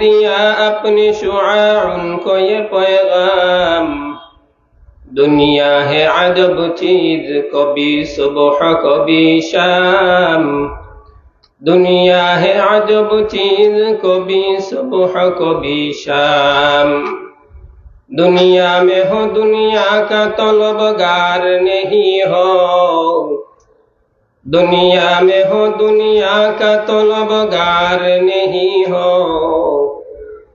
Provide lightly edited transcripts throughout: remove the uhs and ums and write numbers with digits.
दिया अपने शुआउन को ये पैगाम, दुनिया है अजब चीज, कभी सुबह कभी शाम। दुनिया है अजब चीज, कभी सुबह कभी शाम। दुनिया में हो दुनिया का तलबगार नहीं हो, दुनिया में हो दुनिया का तलबगार नहीं हो।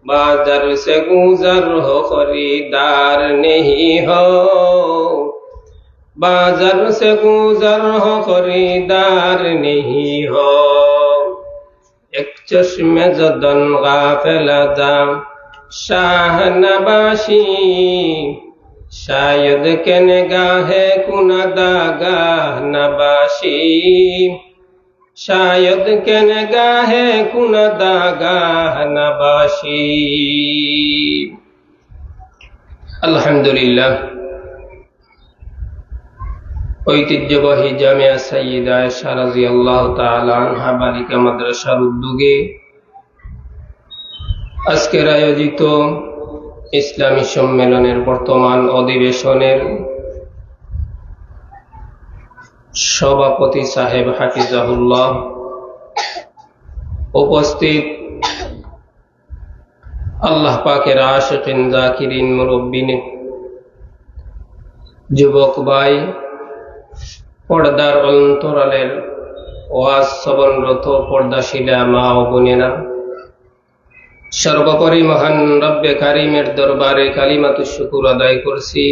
बाजार से गुजर हो खरीदार नहीं हो, बाजार से गुजर हो खरीदार नहीं हो। एक चश्मे जदन गाफिल दाम शाह नबाशी, शायद के निगाहे कुनदागाह नबाशी, शायद के निगाहे कुनदागाह नबाशी। अल्हम्दुलिल्लाह। ঐতিহ্যবাহী জামিয়া সাইয়্যিদা আয়েশা রাদিয়াল্লাহু তাআলা আনহা বালিকা মাদ্রাসার উদ্যোগে আজকের আয়োজিত ইসলামী সম্মেলনের বর্তমান অধিবেশনের সভাপতি সাহেব হাফিজাহুল্লাহ, উপস্থিত আল্লাহ পাকের আশিকিন জাকিরিন মুরব্বিন যুবক ভাই, পর্দার অন্তরালের ওয়াজ শ্রবণরত পর্দাশীলা মা ও বোনেরা, সর্বোপরি মহান রব্বে কারিমের দরবারে কালিমাতুশ শুকুর আদায় করছি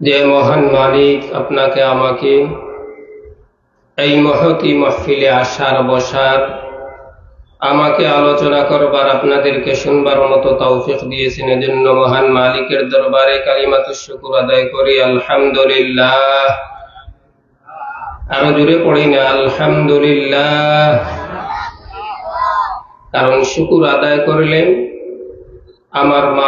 যে মহান মালিক আপনাকে আমাকে এই মহতি মাহফিলে আসার বসার, আমাকে আলোচনা করবার, আপনাদেরকে শুনবার মতো তৌফিক দিয়েছেন। এজন্য মহান মালিকের দরবারে কালিমাতুশ শুকুর আদায় করি আলহামদুলিল্লাহ। আরো জোরে পড়ি না আলহামদুলিল্লাহ। কারণ শুকুর আদায় করলে আমার মা